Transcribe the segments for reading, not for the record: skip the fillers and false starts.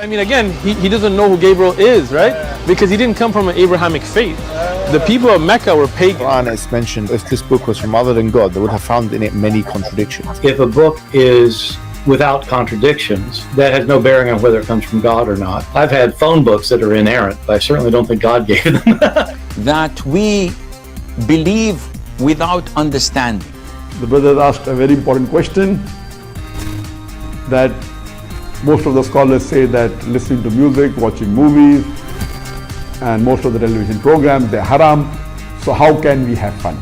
I mean, again, he doesn't know who Gabriel is, right? Because he didn't come from an Abrahamic faith. The people of Mecca were pagan. Quran is mentioned, if this book was from other than God, they would have found in it many contradictions. If a book is without contradictions, that has no bearing on whether it comes from God or not. I've had phone books that are inerrant, but I certainly don't think God gave them. That we believe without understanding. The brother asked a very important question, that most of the scholars say that listening to music, watching movies, and most of the television programs, they're haram. So how can we have fun?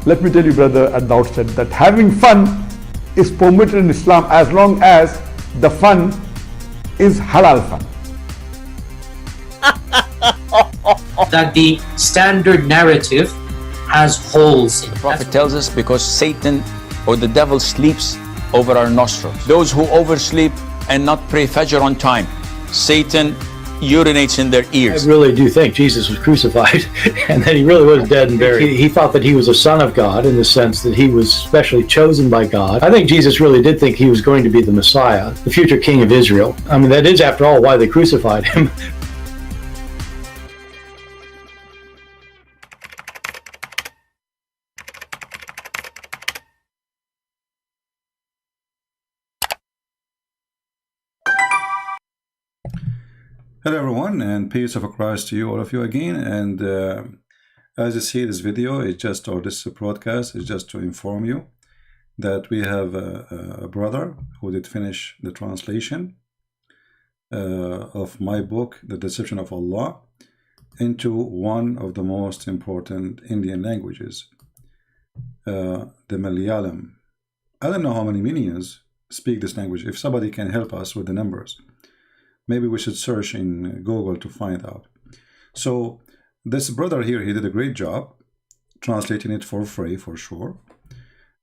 Let me tell you, brother, at the outset that having fun is permitted in Islam as long as the fun is halal fun. That the standard narrative has holes in it. The Prophet tells us because Satan or the devil sleeps over our nostrils. Those who oversleep and not pray Fajr on time, Satan urinates in their ears. I really do think Jesus was crucified and that he really was dead and buried. He thought that he was a son of God in the sense that he was specially chosen by God. I think Jesus really did think he was going to be the Messiah, the future king of Israel. I mean, that is, after all, why they crucified him. Hello everyone, and peace of Christ to you, all of you again. And as you see, this video is just, or this broadcast is just to inform you that we have a brother who did finish the translation of my book, The Deception of Allah, into one of the most important Indian languages, the Malayalam. I don't know how many Indians speak this language. If somebody can help us with the numbers, maybe we should search in Google to find out. So this brother here, he did a great job translating it for free, for sure.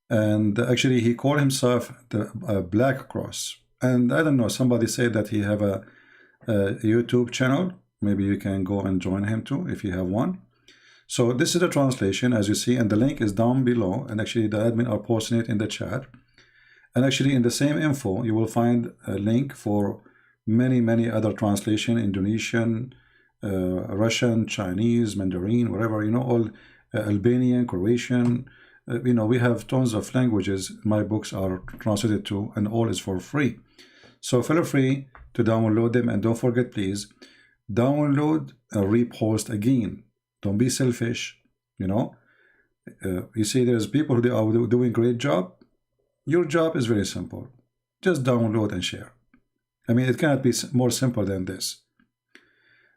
And actually he called himself the Black Cross. And I don't know, somebody said that he have a YouTube channel. Maybe you can go and join him too if you have one. So this is the translation, as you see, and the link is down below. And actually the admin are posting it in the chat. And actually in the same info, you will find a link for many other translation: Indonesian, Russian, Chinese, Mandarin, whatever, you know, all Albanian, Croatian, you know, we have tons of languages my books are translated to, and all is for free. So feel free to download them, and don't forget, please download and repost again. Don't be selfish, you know. You see, there's people who are doing great job. Your job is very simple: just download and share. I mean, it cannot be more simple than this.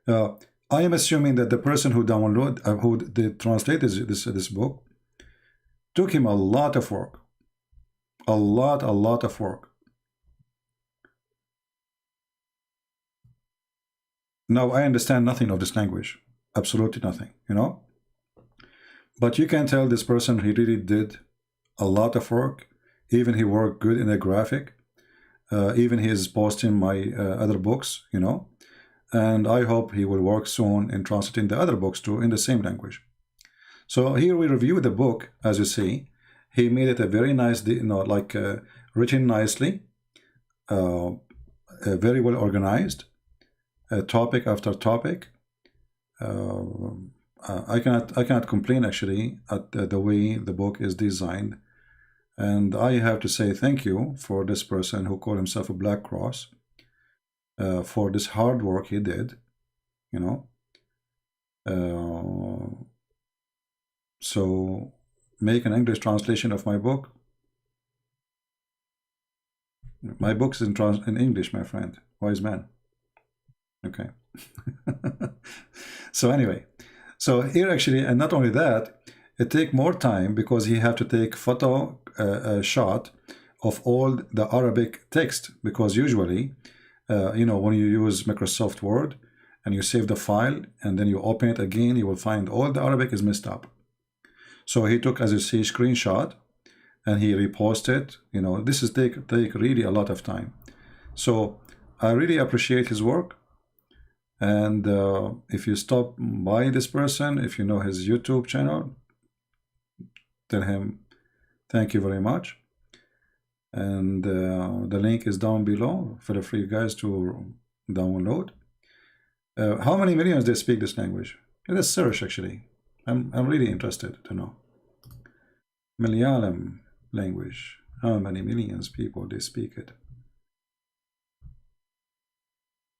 I am assuming that the person who who did translate this book, took him a lot of work, a lot of work. Now, I understand nothing of this language, absolutely nothing, you know. But you can tell this person, he really did a lot of work. Even he worked good in the graphic. Even he is posting my other books, you know, and I hope he will work soon in translating the other books too in the same language. So here we review the book. As you see, he made it a very nice, you know, like written nicely, very well organized, topic after topic. I cannot complain actually at the way the book is designed. And I have to say thank you for this person who called himself a Black Cross, for this hard work he did, you know. So make an English translation of my book. My book is in English, my friend, wise man. Okay. So anyway, so here actually, and not only that, it take more time because he have to take photo shot of all the Arabic text, because usually you know, when you use Microsoft Word and you save the file and then you open it again, you will find all the Arabic is messed up. So he took, as you see, screenshot and he reposted. You know, this is take really a lot of time. So I really appreciate his work. And if you stop by this person, if you know his YouTube channel, tell him thank you very much. And the link is down below. Feel free, guys, to download. How many millions they speak this language? Let's search, actually. I'm really interested to know. Malayalam language. How many millions people they speak it?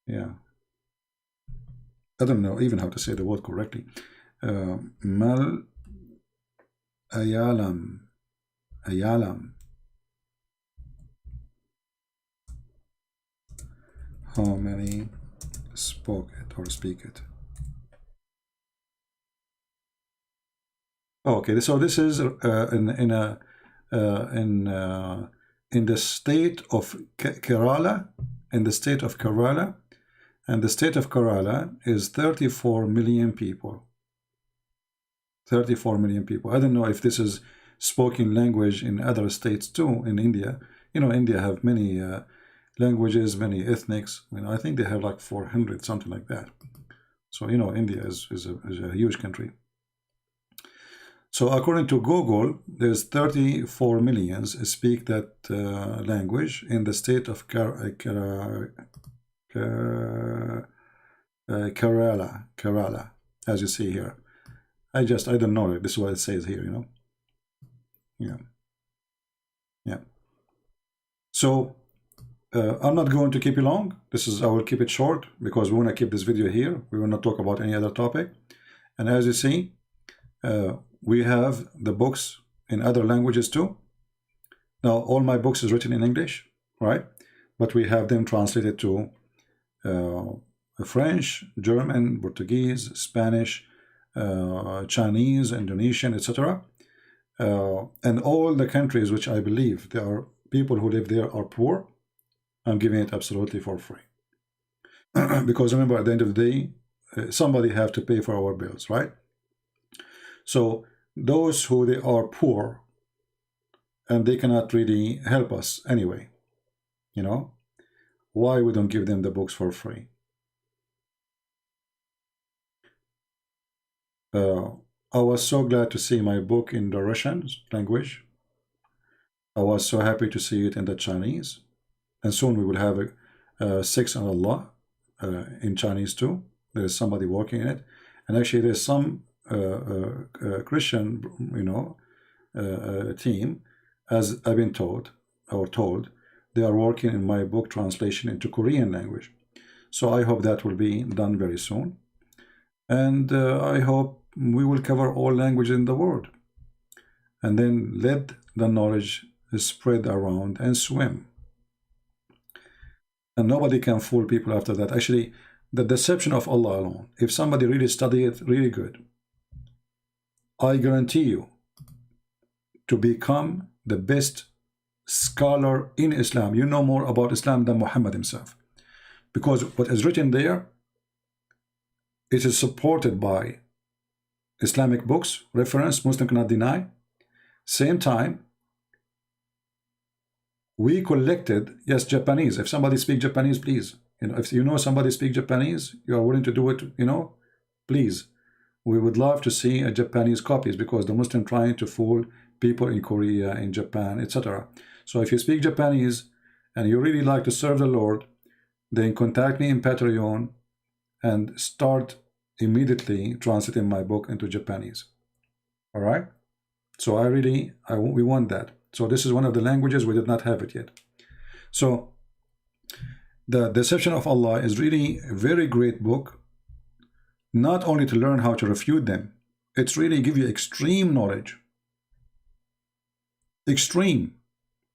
Yeah. I don't know even how to say the word correctly. Malayalam. How many spoke it or speak it? Okay, so this is in the state of Kerala, and the state of Kerala is 34 million people. 34 million people. I don't know if this is spoken language in other states too. In India, you know, India have many languages, many ethnics. I mean, I think they have like 400, something like that. So, you know, India is a huge country. So according to Google, there's 34 millions speak that language in the state of Kerala, as you see here. I don't know. This is what it says here, you know. Yeah. So I'm not going to keep it long. I will keep it short because we want to keep this video here. We will not talk about any other topic. And as you see, we have the books in other languages too. Now, all my books is written in English, right? But we have them translated to French, German, Portuguese, Spanish, Chinese, Indonesian, etc. And all the countries which I believe there are people who live there are poor, I'm giving it absolutely for free. Because remember, at the end of the day, somebody have to pay for our bills, right? So those who they are poor and they cannot really help us anyway, you know, why we don't give them the books for free? I was so glad to see my book in the Russian language. I was so happy to see it in the Chinese, and soon we will have a 6 on Allah in Chinese too. There's somebody working in it, and actually there's some Christian, you know, team, as I've been told, they are working in my book translation into Korean language. So I hope that will be done very soon, and I hope we will cover all languages in the world, and then let the knowledge spread around and swim. And nobody can fool people after that. Actually, the deception of Allah alone, if somebody really study it really good, I guarantee you to become the best scholar in Islam. You know more about Islam than Muhammad himself, because what is written there, it is supported by Islamic books, reference, Muslim cannot deny. Same time, we collected, yes, Japanese. If somebody speaks Japanese, please. You know, if you know somebody speaks Japanese, you are willing to do it, you know, please. We would love to see a Japanese copies, because the Muslim trying to fool people in Korea, in Japan, etc. So if you speak Japanese and you really like to serve the Lord, then contact me in Patreon and start immediately translating my book into Japanese. All right? So we want that. So this is one of the languages we did not have it yet. So the Deception of Allah is really a very great book, not only to learn how to refute them, it's really give you extreme knowledge. Extreme.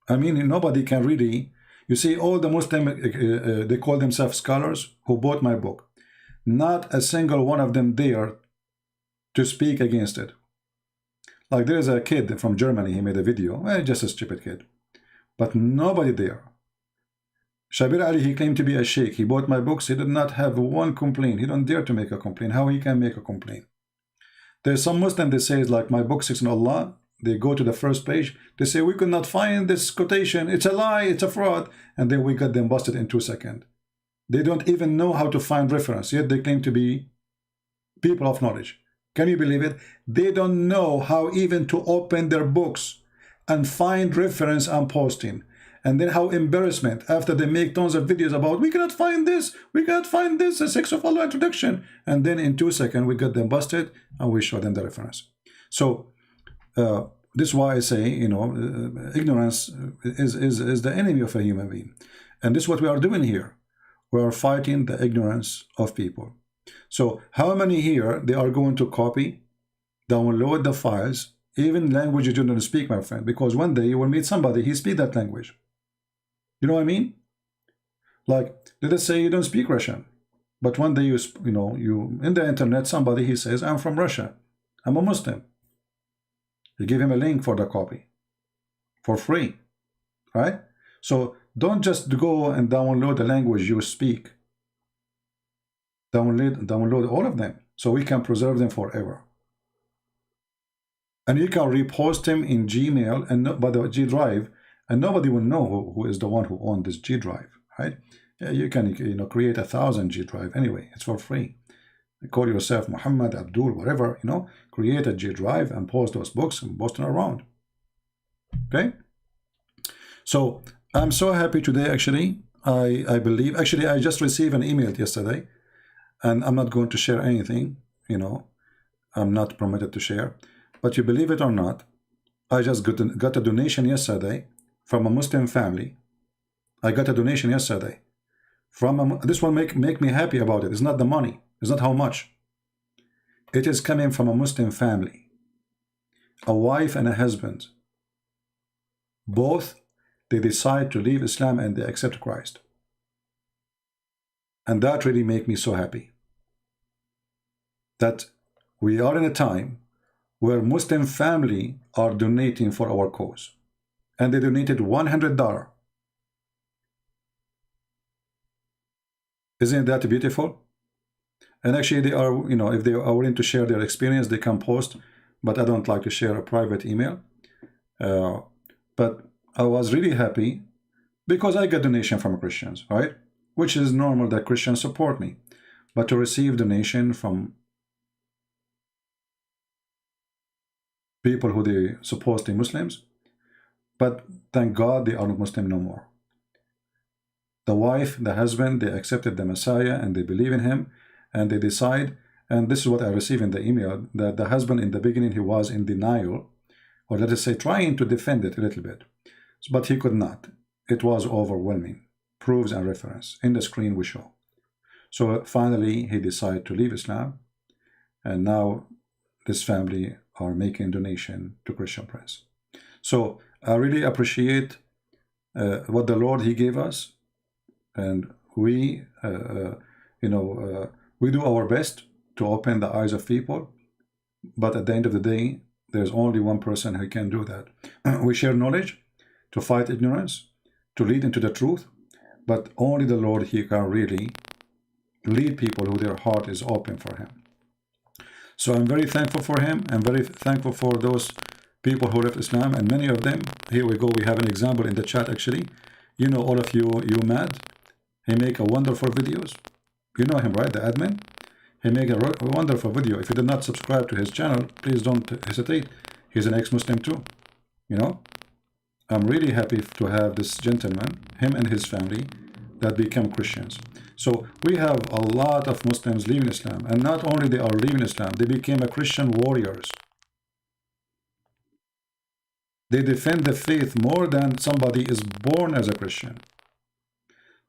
I mean, nobody can really, you see, all the Muslim, they call themselves scholars who bought my book. Not a single one of them dare to speak against it. Like there's a kid from Germany, he made a video, just a stupid kid. But nobody there. Shabir Ali, he claimed to be a sheikh. He bought my books. He did not have one complaint. He don't dare to make a complaint. How he can make a complaint? There's some Muslim, they say, like my book, 6 in Allah. They go to the first page. They say, we could not find this quotation. It's a lie. It's a fraud. And then we got them busted in 2 seconds. They don't even know how to find reference. Yet they claim to be people of knowledge. Can you believe it? They don't know how even to open their books and find reference and posting. And then how embarrassment after they make tons of videos about we cannot find this, a sex of Allah introduction, and then in 2 seconds we get them busted and we show them the reference. So this is why I say, you know, ignorance is the enemy of a human being, and this is what we are doing here. We are fighting the ignorance of people. So how many here they are going to copy, download the files, even language you don't speak, my friend, because one day you will meet somebody he speaks that language. You know what I mean? Like, let us say you don't speak Russian, but one day you in the internet somebody he says, I'm from Russia, I'm a Muslim. You give him a link for the copy for free, right? So don't just go and download the language you speak. Download all of them so we can preserve them forever. And you can repost them in Gmail and by the G drive, and nobody will know who is the one who owned this G drive, right? You can create 1,000 G drive anyway. It's for free. Call yourself Muhammad, Abdul, whatever, create a G drive and post those books and post them around. Okay? So I'm so happy today, actually. I believe, actually, I just received an email yesterday, and I'm not going to share anything, I'm not permitted to share. But you believe it or not, I just got a donation yesterday from a Muslim family. I got a donation yesterday from this will make me happy about it. It's not the money. It's not how much. It is coming from a Muslim family, a wife and a husband. Both, they decide to leave Islam and they accept Christ. And that really makes me so happy. That we are in a time where Muslim family are donating for our cause. And they donated $100. Isn't that beautiful? And actually they are, if they are willing to share their experience, they can post, but I don't like to share a private email. But I was really happy because I get donation from Christians, right? Which is normal that Christians support me. But to receive donation from people who they supposedly Muslims, but thank God they are not Muslim no more. The wife, the husband, they accepted the Messiah and they believe in him, and they decide, and this is what I received in the email, that the husband in the beginning he was in denial, or let us say trying to defend it a little bit, but he could not. It was overwhelming. Proofs and reference in the screen we show. So finally he decided to leave Islam, and now this family are making donation to Christian Prince. So I really appreciate what the Lord he gave us, and we we do our best to open the eyes of people, but at the end of the day there's only one person who can do that. We share knowledge to fight ignorance, to lead into the truth, but only the Lord he can really lead people who their heart is open for him. So I'm very thankful for him. I'm very thankful for those people who left Islam, and many of them, here we go, we have an example in the chat actually. All of you Mad, he make a wonderful videos. You know him, right? The admin. He make a wonderful video. If you did not subscribe to his channel, please don't hesitate. He's an ex-Muslim too. I'm really happy to have this gentleman, him and his family, that become Christians. So we have a lot of Muslims leaving Islam, and not only they are leaving Islam, they became a Christian warriors. They defend the faith more than somebody is born as a Christian.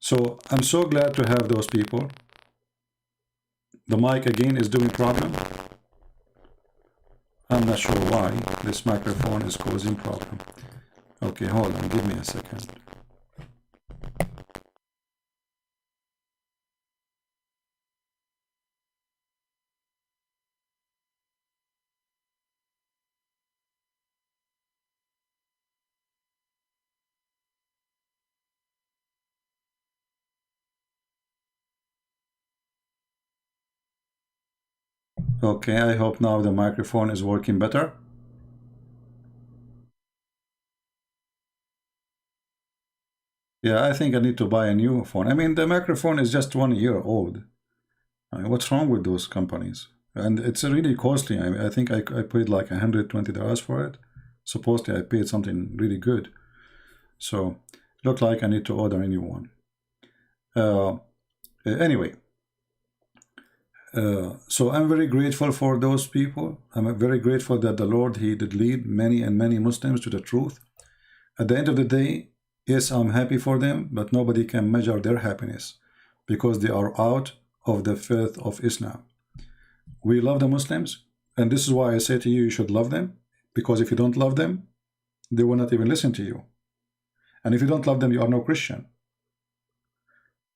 So I'm so glad to have those people. The mic again is doing problem. I'm not sure why this microphone is causing problem. Okay, hold on, give me a second. Okay, I hope now the microphone is working better. Yeah, I think I need to buy a new phone. I mean, the microphone is just 1 year old. I mean, what's wrong with those companies? And it's really costly. I think I paid like $120 for it. Supposedly I paid something really good. So Look like I need to order a new one. Anyway, so I'm very grateful for those people. I'm very grateful that the Lord, He did lead many and many Muslims to the truth. At the end of the day, yes, I'm happy for them, but nobody can measure their happiness because they are out of the faith of Islam. We love the Muslims, and this is why I say to you, you should love them, because if you don't love them, they will not even listen to you. And if you don't love them, you are no Christian.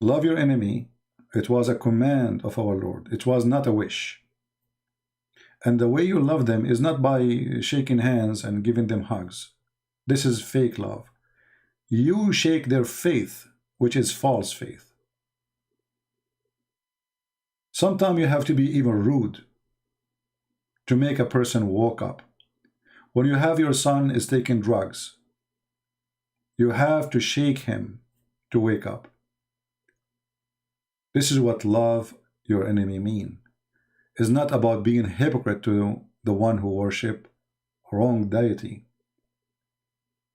Love your enemy. It was a command of our Lord. It was not a wish. And the way you love them is not by shaking hands and giving them hugs. This is fake love. You shake their faith, which is false faith. Sometimes you have to be even rude to make a person wake up. When you have your son is taking drugs, you have to shake him to wake up. This is what love your enemy mean. It's not about being a hypocrite to the one who worship wrong deity.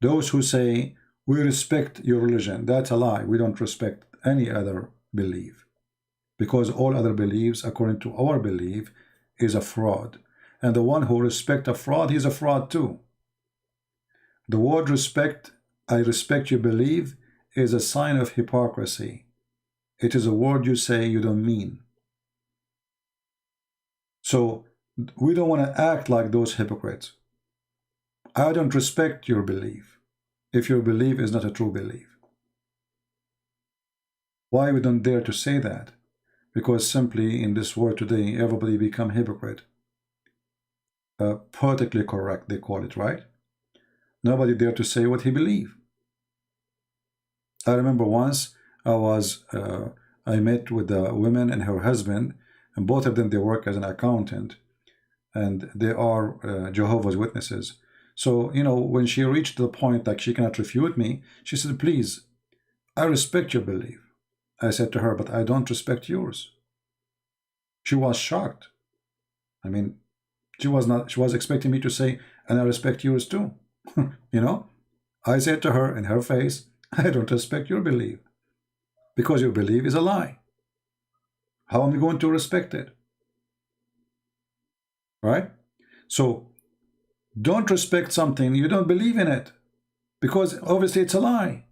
Those who say, we respect your religion, that's a lie. We don't respect any other belief. Because all other beliefs, according to our belief, is a fraud. And the one who respects a fraud, he's a fraud too. The word respect, I respect your belief, is a sign of hypocrisy. It is a word you say you don't mean. So we don't want to act like those hypocrites. I don't respect your belief if your belief is not a true belief. Why we don't dare to say that? Because simply in this world today, everybody become hypocrite. Politically correct, they call it, right? Nobody dare to say what he believe. I remember once I met with a woman and her husband, and both of them, they work as an accountant, and they are Jehovah's Witnesses. So, you know, when she reached the point like she cannot refute me, she said, please, I respect your belief. I said to her, but I don't respect yours. She was shocked. I mean, she was expecting me to say, and I respect yours too. You know, I said to her in her face, I don't respect your belief because your belief is a lie. How am I going to respect it? Right? So don't respect something you don't believe in it because obviously it's a lie.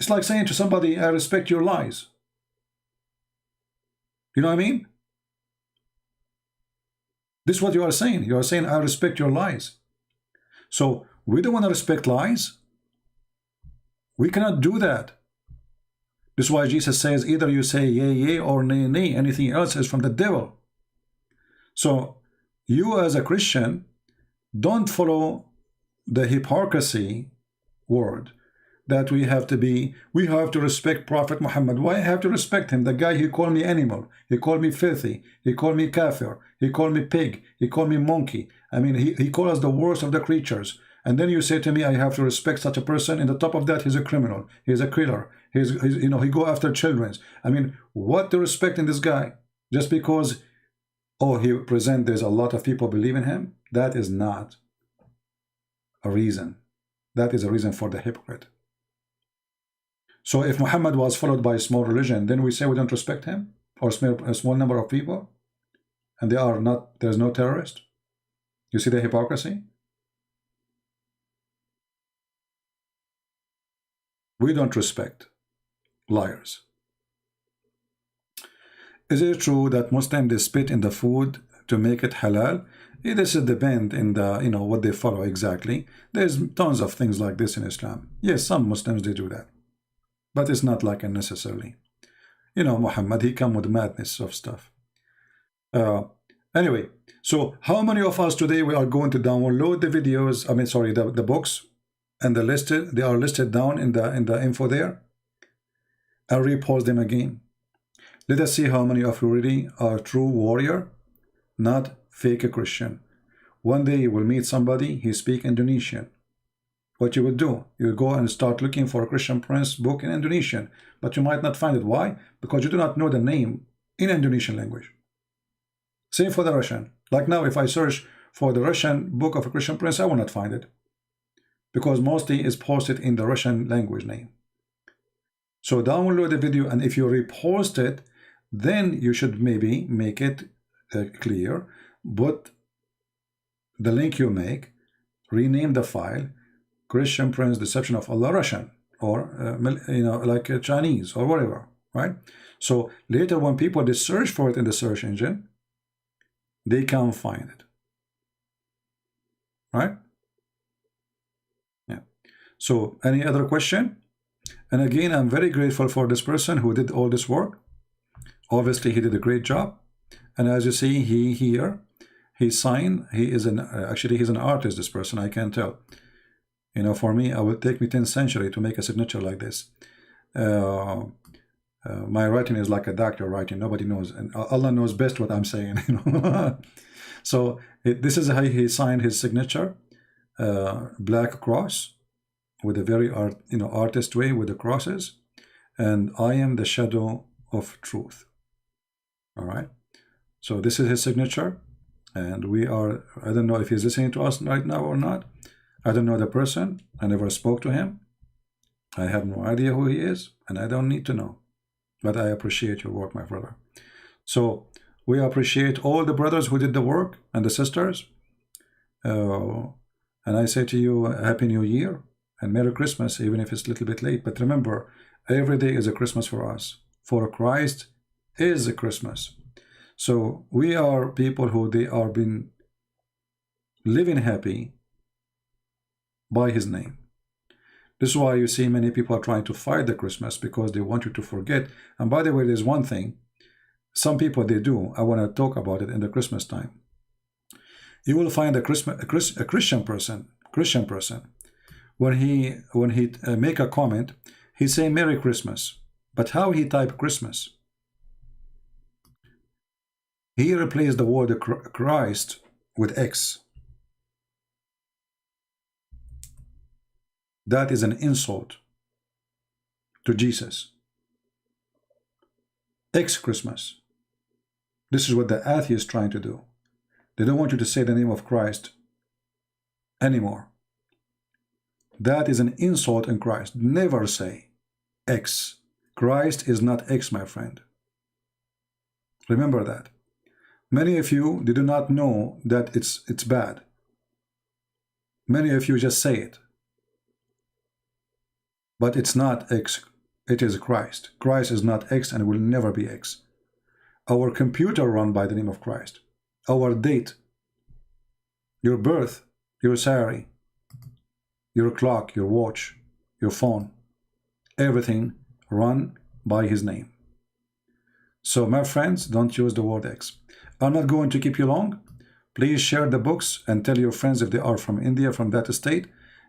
It's like saying to somebody, I respect your lies. You know what I mean? This is what you are saying. You are saying, I respect your lies. So we don't want to respect lies. We cannot do that. This is why Jesus says, either you say yea, yea, or nay, nay. Anything else is from the devil. So you as a Christian, don't follow the hypocrisy word that we have to respect Prophet Muhammad. Why I have to respect him? The guy, he called me animal, he called me filthy, he called me kafir, he called me pig, he called me monkey. I mean, he called us the worst of the creatures. And then you say to me, I have to respect such a person. And the top of that, he's a criminal, he's a killer, he's you know, he go after children. I mean, what to respect in this guy? Just because, oh, he present there's a lot of people believe in him? That is not a reason. That is a reason for the hypocrite. So if Muhammad was followed by a small religion, then we say we don't respect him, or a small number of people, and they are not, there's no terrorist. You see the hypocrisy? We don't respect liars. Is it true that Muslims, they spit in the food to make it halal? This is depend in the, you know, what they follow exactly. There's tons of things like this in Islam. Yes, some Muslims, they do that. But it's not like unnecessarily. You know, Muhammad, he come with madness of stuff. Anyway, so how many of us today we are going to download the videos, I mean, sorry, the books, and they are listed down in the info there, and repost them again. Let us see how many of you really are true warrior, not fake Christian. One day you will meet somebody, he speak Indonesian. What you will do, you will go and start looking for a Christian Prince book in Indonesian, but you might not find it. Why? Because you do not know the name in Indonesian language. Same for the Russian. Like now, if I search for the Russian book of a Christian Prince, I will not find it. because mostly is posted in the Russian language name. So download the video, and if you repost it, then you should maybe make it clear, but the link you make, rename the file Christian Prince Deception of Allah Russian, or like Chinese or whatever, right? So later when people they search for it in the search engine, they can't find it, right? Yeah. So any other question? And again, I'm very grateful for this person who did all this work. Obviously he did a great job, and as you see, he signed. He is an actually he's an artist, this person. I can tell. You know, for me, it would take me 10th century to make a signature like this. My writing is like a doctor writing. Nobody knows, and Allah knows best what I'm saying. You know. So this is how he signed his signature, black cross, with a very artist way with the crosses, and I am the shadow of truth. All right. So this is his signature, and we are. I don't know if he's listening to us right now or not. I don't know the person. I never spoke to him. I have no idea who he is, and I don't need to know. But I appreciate your work, my brother. So we appreciate all the brothers who did the work and the sisters. And I say to you, Happy New Year and Merry Christmas, even if it's a little bit late. But remember, every day is a Christmas for us. For Christ is a Christmas. So we are people who they are been living happy by his name. This is why you see many people are trying to fight the Christmas, because they want you to forget. And by the way, there's one thing some people they do. I want to talk about it in the Christmas time. You will find a Christian person when he make a comment, he say Merry Christmas, but how he type Christmas? He replaced the word Christ with X. That is an insult to Jesus. X Christmas. This is what the atheists trying to do. They don't want you to say the name of Christ anymore. That is an insult in Christ. Never say X. Christ is not X, my friend. Remember that. Many of you, they do not know that it's bad. Many of you just say it. But it's not X, it is Christ. Christ is not X and will never be X. Our computer run by the name of Christ. Our date, your birth, your salary, your clock, your watch, your phone, everything run by his name. So my friends, don't use the word X. I'm not going to keep you long. Please share the books and tell your friends if they are from India, from that state.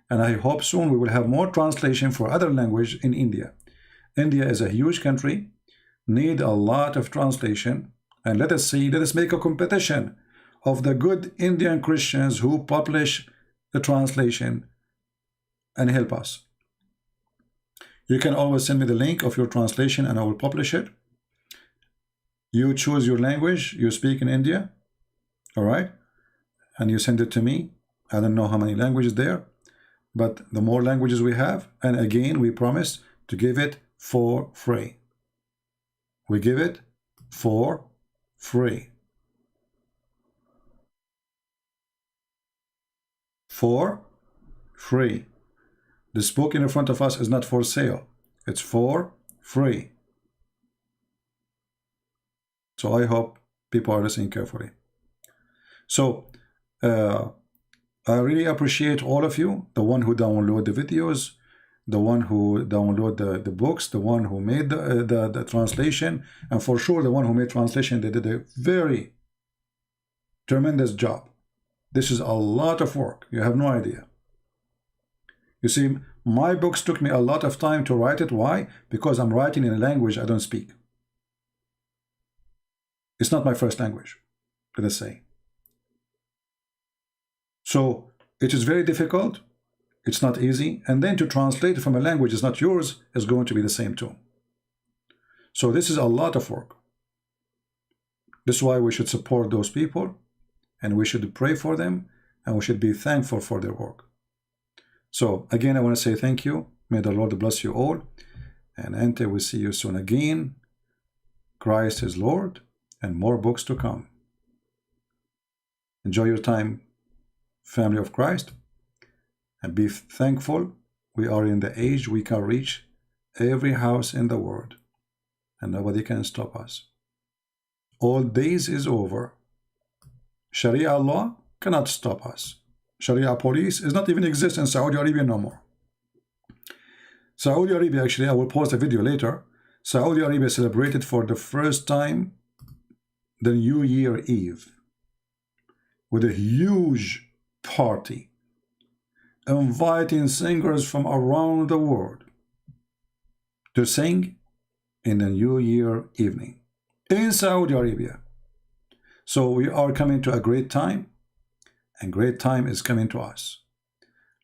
And I hope soon we will have more translation for other language in India. India is a huge country, need a lot of translation. And let us make a competition of the good Indian Christians who publish the translation and help us. You can always send me the link of your translation and I will publish it. You choose your language you speak in India, all right? And you send it to me. I don't know how many languages there, but the more languages we have, and again, we promise to give it for free. We give it for free. For free. This book in front of us is not for sale. It's for free. So I hope people are listening carefully. So I really appreciate all of you, the one who download the videos, the one who download the books, the one who made the translation, and for sure the one who made translation, they did a very tremendous job. This is a lot of work. You have no idea. You see, my books took me a lot of time to write it. Why? Because I'm writing in a language I don't speak. It's not my first language, let us say. So it is very difficult. It's not easy. And then to translate from a language is not yours is going to be the same too. So this is a lot of work. This is why we should support those people and we should pray for them and we should be thankful for their work. So again, I want to say thank you. May the Lord bless you all. And until we see you soon again, Christ is Lord, and more books to come. Enjoy your time, family of Christ, and be thankful. We are in the age we can reach every house in the world, and nobody can stop us. All days is over. Sharia law cannot stop us. Sharia police does not even exist in Saudi Arabia no more. Saudi Arabia, actually, I will post a video later. Saudi Arabia celebrated for the first time the New Year Eve with a huge party, inviting singers from around the world to sing in the New Year evening in Saudi Arabia. So we are coming to a great time, and great time is coming to us.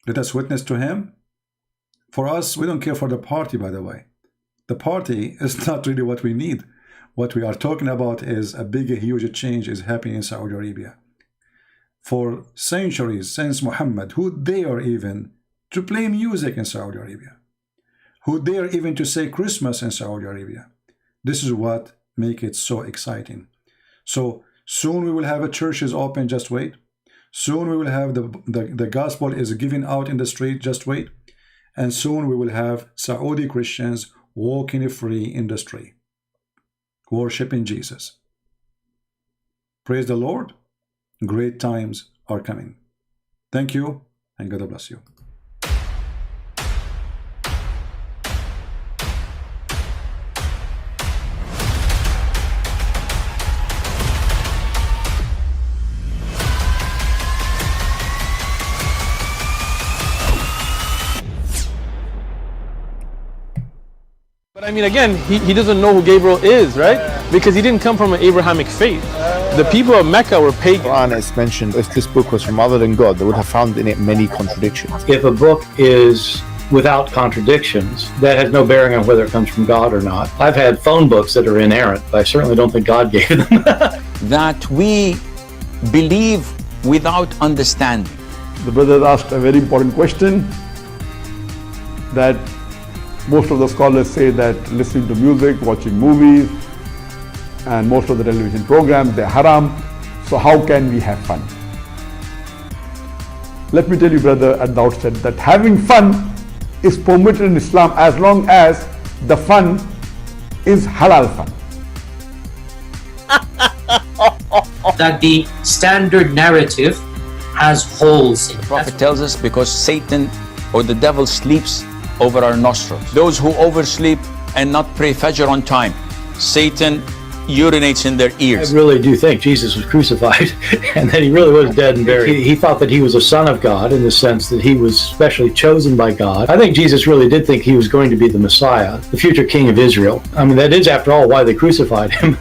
Let us witness to him. For us, we don't care for the party, by the way. The party is not really what we need. What we are talking about is a big, huge change is happening in Saudi Arabia. For centuries since Muhammad, who dare even to play music in Saudi Arabia? Who dare even to say Christmas in Saudi Arabia? This is what makes it so exciting. So soon we will have a churches open, just wait. Soon we will have the gospel is given out in the street, just wait. And soon we will have Saudi Christians walking free in the street, worshiping Jesus. Praise the Lord. Great times are coming. Thank you, and God bless you. But I mean, again, he doesn't know who Gabriel is, right? Because he didn't come from an Abrahamic faith. The people of Mecca were pagan. Quran is mentioned, if this book was from other than God, they would have found in it many contradictions. If a book is without contradictions, that has no bearing on whether it comes from God or not. I've had phone books that are inerrant, but I certainly don't think God gave them. That we believe without understanding. The brother asked a very important question, that most of the scholars say that listening to music, watching movies, and most of the television programs, they're haram. So how can we have fun? Let me tell you, brother, at the outset that having fun is permitted in Islam as long as the fun is halal fun. That the standard narrative has holes in it. The Prophet tells us because Satan or the devil sleeps over our nostrils. Those who oversleep and not pray Fajr on time, Satan urinates in their ears. I really do think Jesus was crucified and that he really was dead and buried. He thought that he was a son of God in the sense that he was specially chosen by God. I think Jesus really did think he was going to be the Messiah, the future king of Israel. I mean, that is, after all, why they crucified him.